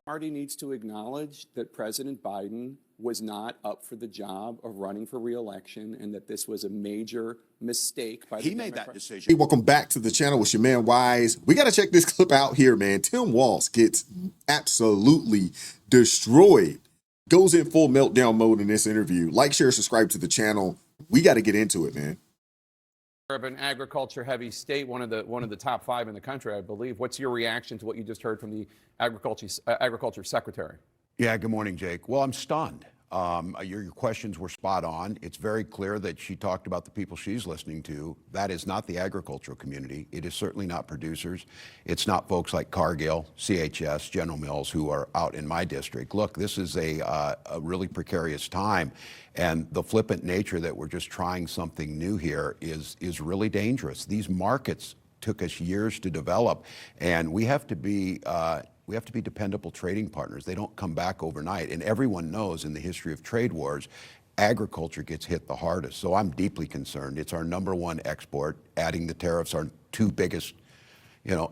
Party needs to acknowledge that President Biden was not up for the job of running for re-election and that this was a major mistake by the He made that decision. Hey, welcome back to the channel with your man Wise. We got to check this clip out here, man. Tim Walz gets absolutely destroyed. Goes in full meltdown mode in this interview. Like, share, subscribe to the channel. We got to get into it, man. An agriculture-heavy state, one of the top 5 in the country, I believe. What's your reaction to what you just heard from the agriculture secretary? Yeah, good morning, Jake. Well, I'm stunned. Your questions were spot on. It's very clear that she talked about the people she's listening to. That is not the agricultural community. It is certainly not producers. It's not folks like Cargill, CHS, General Mills, who are out in my district. Look, this is a really precarious time, and the flippant nature that we're just trying something new here is really dangerous. These markets took us years to develop, and we have to be dependable trading partners. They don't come back overnight. And everyone knows in the history of trade wars, agriculture gets hit the hardest. So I'm deeply concerned. It's our #1 export. Adding the tariffs, our 2 biggest,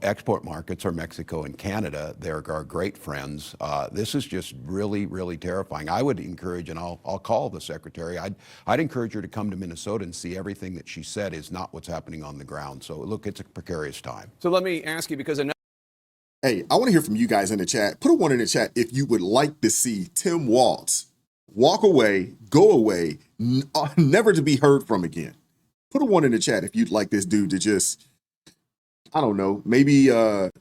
export markets are Mexico and Canada. They're our great friends. This is just really, really terrifying. I would encourage, and I'll call the secretary, I'd encourage her to come to Minnesota and see everything that she said is not what's happening on the ground. So look, it's a precarious time. So let me ask you, because Hey, I want to hear from you guys in the chat. Put a 1 in the chat if you would like to see Tim Walz walk away, go away, never to be heard from again. Put a 1 in the chat if you'd like this dude to just, I don't know, maybe go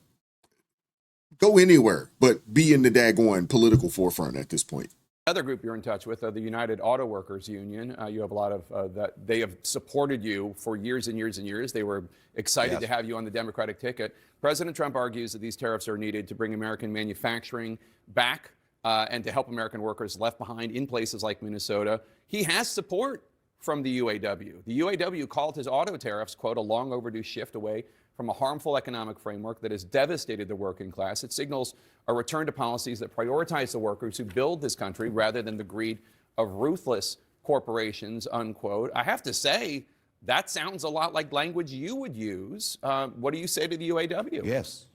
anywhere, but be in the daggone political forefront at this point. Another group you're in touch with, the United Auto Workers Union. You have a lot of that. They have supported you for years and years and years. They were excited to have you on the Democratic ticket. President Trump argues that these tariffs are needed to bring American manufacturing back and to help American workers left behind in places like Minnesota. He has support from the UAW. The UAW called his auto tariffs, quote, a long overdue shift away from a harmful economic framework that has devastated the working class. It signals a return to policies that prioritize the workers who build this country rather than the greed of ruthless corporations, unquote. I have to say, that sounds a lot like language you would use. What do you say to the UAW? Yes.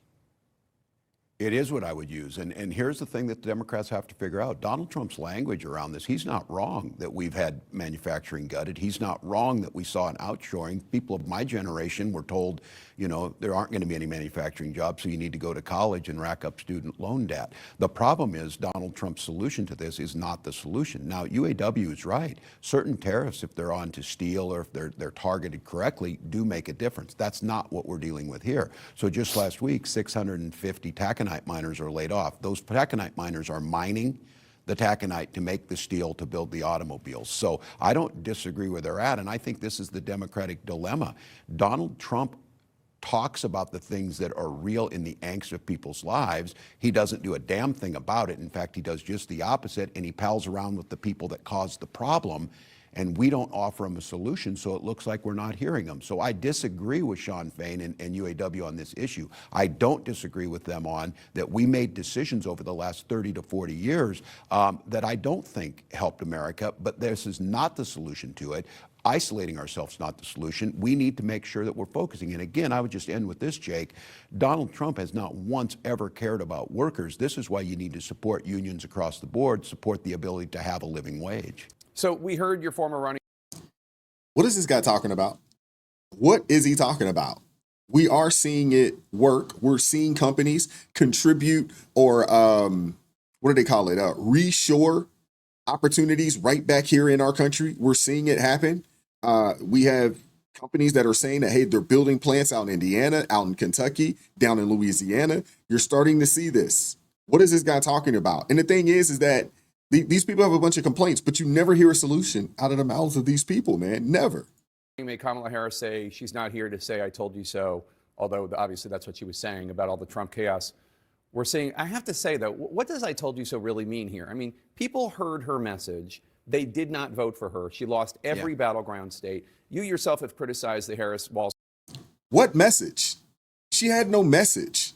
It is what I would use. And here's the thing that the Democrats have to figure out. Donald Trump's language around this, he's not wrong that we've had manufacturing gutted. He's not wrong that we saw an outshoring. People of my generation were told, there aren't going to be any manufacturing jobs, so you need to go to college and rack up student loan debt. The problem is Donald Trump's solution to this is not the solution. Now, UAW is right. Certain tariffs, if they're on to steel or if they're targeted correctly, do make a difference. That's not what we're dealing with here. So just last week, 650 taconite miners are laid off. Those taconite miners are mining the taconite to make the steel to build the automobiles. So I don't disagree where they're at, and I think this is the Democratic dilemma. Donald Trump talks about the things that are real in the angst of people's lives. He doesn't do a damn thing about it. In fact, he does just the opposite, and he pals around with the people that caused the problem. And we don't offer them a solution, so it looks like we're not hearing them. So I disagree with Sean Fain and UAW on this issue. I don't disagree with them on that we made decisions over the last 30 to 40 years that I don't think helped America, but this is not the solution to it. Isolating ourselves is not the solution. We need to make sure that we're focusing. And again, I would just end with this, Jake. Donald Trump has not once ever cared about workers. This is why you need to support unions across the board, support the ability to have a living wage. So we heard your former running. What is this guy talking about? What is he talking about? We are seeing it work. We're seeing companies contribute or what do they call it? Reshore opportunities right back here in our country. We're seeing it happen. We have companies that are saying that, hey, they're building plants out in Indiana, out in Kentucky, down in Louisiana. You're starting to see this. What is this guy talking about? And the thing is that these people have a bunch of complaints, but you never hear a solution out of the mouths of these people, man. Never. Made Kamala Harris say she's not here to say I told you so, although obviously that's what she was saying about all the Trump chaos. We're seeing, I have to say though, what does I told you so really mean here? I mean, people heard her message. They did not vote for her. She lost every battleground state. You yourself have criticized the Harris-Walz. What message? She had no message.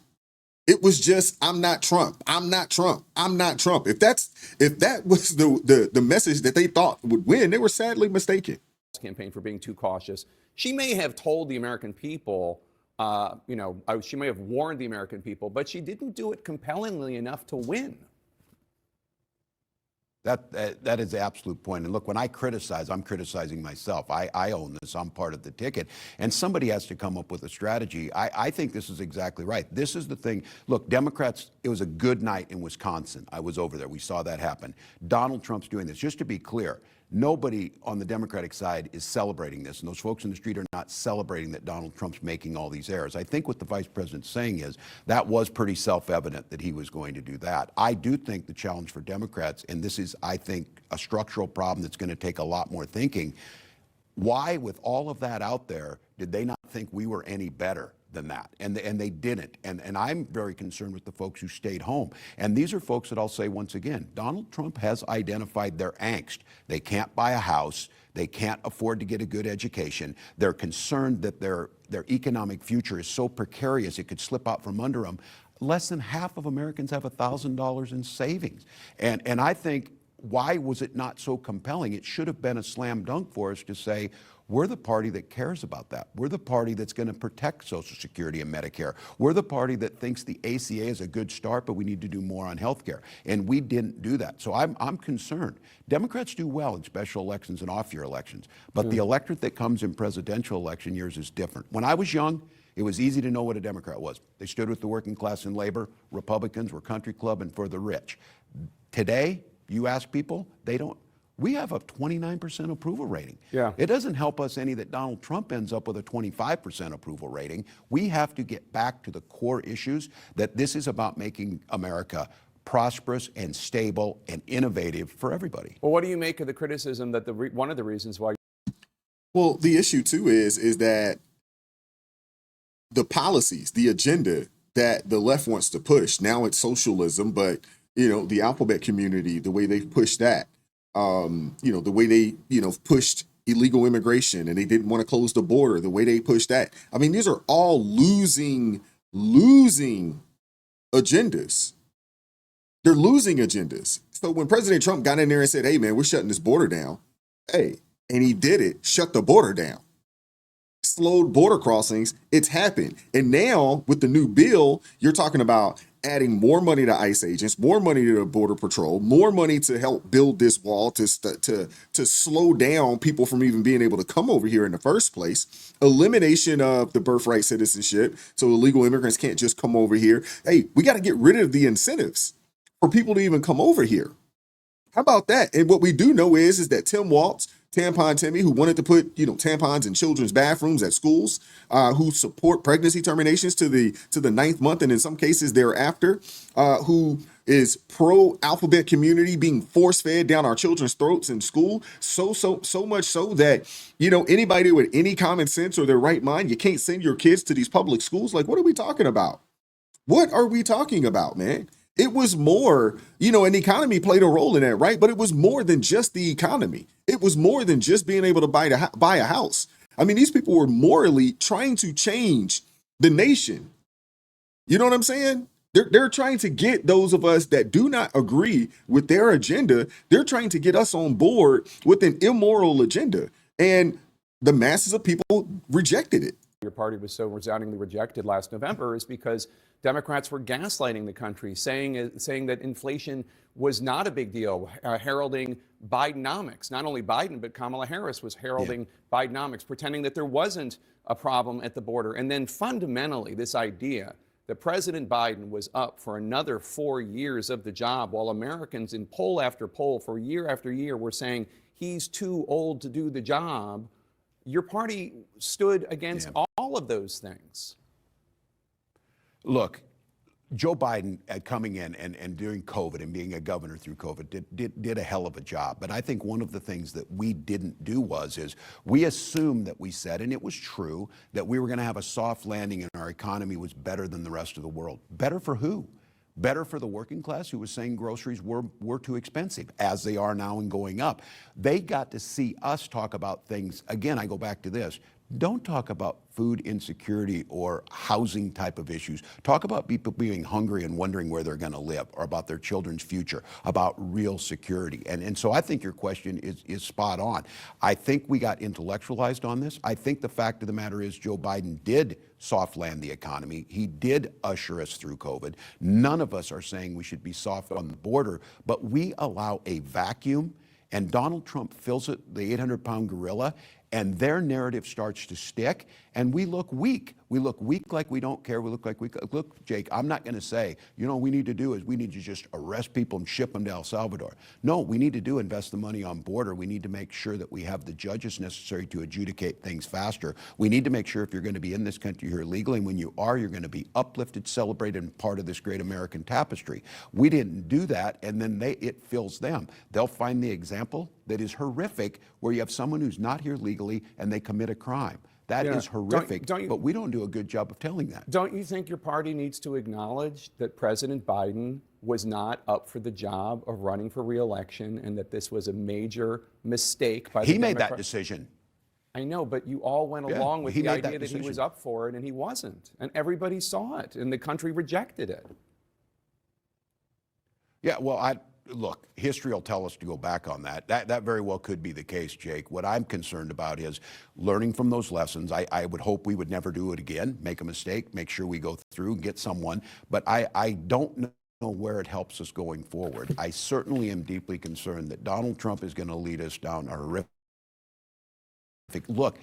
It was just, I'm not Trump. I'm not Trump. I'm not Trump. If that was the message that they thought would win, they were sadly mistaken. Campaign for being too cautious. She may have told the American people She may have warned the American people, but she didn't do it compellingly enough to win. That is the absolute point. And look, when I criticize, I'm criticizing myself. I own this. I'm part of the ticket. And somebody has to come up with a strategy. I think this is exactly right. This is the thing. Look, Democrats, it was a good night in Wisconsin. I was over there. We saw that happen. Donald Trump's doing this. Just to be clear, nobody on the Democratic side is celebrating this, and those folks in the street are not celebrating that Donald Trump's making all these errors. I think what the vice president's saying is that was pretty self-evident that he was going to do that. I do think the challenge for Democrats, and this is, I think, a structural problem that's going to take a lot more thinking, why, with all of that out there, did they not think we were any better than that? And they didn't. And I'm very concerned with the folks who stayed home. And these are folks that I'll say once again, Donald Trump has identified their angst. They can't buy a house. They can't afford to get a good education. They're concerned that their economic future is so precarious it could slip out from under them. Less than half of Americans have $1,000 in savings. And I think, why was it not so compelling? It should have been a slam dunk for us to say, we're the party that cares about that. We're the party that's going to protect Social Security and Medicare. We're the party that thinks the ACA is a good start, but we need to do more on health care. And we didn't do that. So I'm concerned. Democrats do well in special elections and off-year elections, but the electorate that comes in presidential election years is different. When I was young, it was easy to know what a Democrat was. They stood with the working class and labor. Republicans were country club and for the rich. Today, you ask people, they don't. We have a 29% approval rating. Yeah. It doesn't help us any that Donald Trump ends up with a 25% approval rating. We have to get back to the core issues, that this is about making America prosperous and stable and innovative for everybody. Well, what do you make of the criticism that one of the reasons why? Well, the issue too is that the policies, the agenda that the left wants to push, now it's socialism, but the alphabet community, the way they push that, the way they, pushed illegal immigration and they didn't want to close the border, the way they pushed that. I mean, these are all losing agendas. They're losing agendas. So when President Trump got in there and said, hey, man, we're shutting this border down. Hey, and he did it, shut the border down. Slowed border crossings, it's happened. And now with the new bill, you're talking about adding more money to ICE agents, more money to the Border Patrol, more money to help build this wall to slow down people from even being able to come over here in the first place, elimination of the birthright citizenship so illegal immigrants can't just come over here. Hey, we got to get rid of the incentives for people to even come over here. How about that? And what we do know is that Tim Walz, Tampon Timmy, who wanted to put tampons in children's bathrooms at schools, who support pregnancy terminations to the 9th month and in some cases thereafter, who is pro alphabet community being force fed down our children's throats in school, so much so that anybody with any common sense or their right mind, you can't send your kids to these public schools. Like, what are we talking about? What are we talking about, man? It was more, and the economy played a role in that, right? But it was more than just the economy. It was more than just being able to buy a house. I mean, these people were morally trying to change the nation. You know what I'm saying? They're trying to get those of us that do not agree with their agenda. They're trying to get us on board with an immoral agenda. And the masses of people rejected it. Your party was so resoundingly rejected last November is because Democrats were gaslighting the country, saying that inflation was not a big deal, heralding Bidenomics. Not only Biden, but Kamala Harris was heralding Bidenomics, pretending that there wasn't a problem at the border. And then fundamentally, this idea that President Biden was up for another 4 years of the job, while Americans in poll after poll for year after year were saying he's too old to do the job. Your party stood against all of those things. Look, Joe Biden coming in and during COVID and being a governor through COVID did a hell of a job. But I think one of the things that we didn't do is we assumed that we said, and it was true, that we were going to have a soft landing and our economy was better than the rest of the world. Better for who? Better for the working class who was saying groceries were too expensive, as they are now and going up. They got to see us talk about things. Again, I go back to this. Don't talk about food insecurity or housing type of issues. Talk about people being hungry and wondering where they're going to live, or about their children's future, about real security. And so I think your question is spot on. I think we got intellectualized on this. I think the fact of the matter is Joe Biden did soft land the economy. He did usher us through COVID. None of us are saying we should be soft on the border, but we allow a vacuum, and Donald Trump fills it, the 800-pound gorilla, and their narrative starts to stick, and we look weak. We look weak like we don't care. We look like look, Jake, I'm not going to say, you know, what we need to do is we need to just arrest people and ship them to El Salvador. No, we need to do invest the money on border. We need to make sure that we have the judges necessary to adjudicate things faster. We need to make sure if you're going to be in this country here legally, and when you are, you're going to be uplifted, celebrated, and part of this great American tapestry. We didn't do that, and then it fills them. They'll find the example that is horrific, where you have someone who's not here legally and they commit a crime. That is horrific, but we don't do a good job of telling that. Don't you think your party needs to acknowledge that President Biden was not up for the job of running for re-election, and that this was a major mistake by the He made that decision. I know, but you all went along with the idea that he was decision. up for it, and he wasn't. And everybody saw it, and the country rejected it. Yeah, well, look, history will tell us to go back on that. That very well could be the case, Jake. What I'm concerned about is learning from those lessons. I would hope we would never do it again, make a mistake, make sure we go through and get someone. But I don't know where it helps us going forward. I certainly am deeply concerned that Donald Trump is going to lead us down a horrific. Look,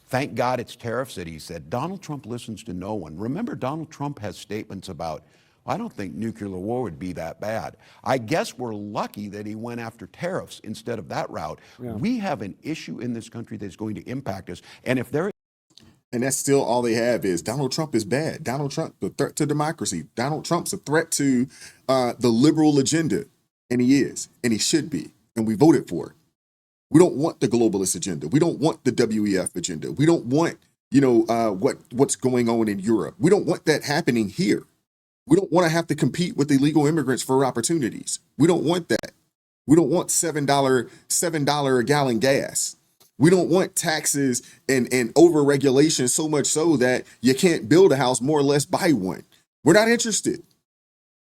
thank God it's tariffs that he said. Donald Trump listens to no one. Remember, Donald Trump has statements about, I don't think nuclear war would be that bad. I guess we're lucky that he went after tariffs instead of that route. Yeah. We have an issue in this country that's going to impact us. And if there And that's still all they have is Donald Trump is bad. Donald Trump, the threat to democracy. Donald Trump's a threat to the liberal agenda. And he is, and he should be. And we voted for it. We don't want the globalist agenda. We don't want the WEF agenda. We don't want, what's going on in Europe. We don't want that happening here. We don't want to have to compete with illegal immigrants for opportunities. We don't want that. We don't want $7 a gallon gas. We don't want taxes and over-regulation so much so that you can't build a house, more or less buy one. We're not interested.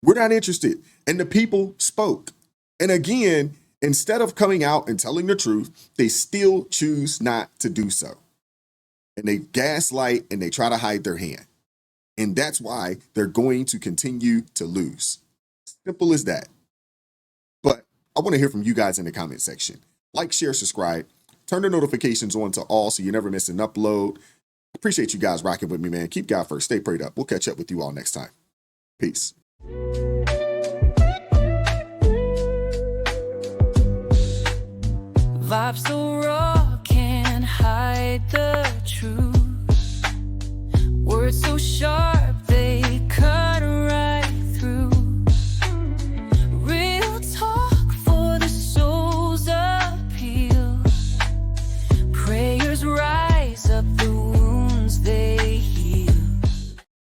We're not interested. And the people spoke. And again, instead of coming out and telling the truth, they still choose not to do so. And they gaslight and they try to hide their hand. And that's why they're going to continue to lose. Simple as that. But I want to hear from you guys in the comment section. Like, share, subscribe. Turn the notifications on to all so you never miss an upload. Appreciate you guys rocking with me, man. Keep God first. Stay prayed up. We'll catch up with you all next time. Peace.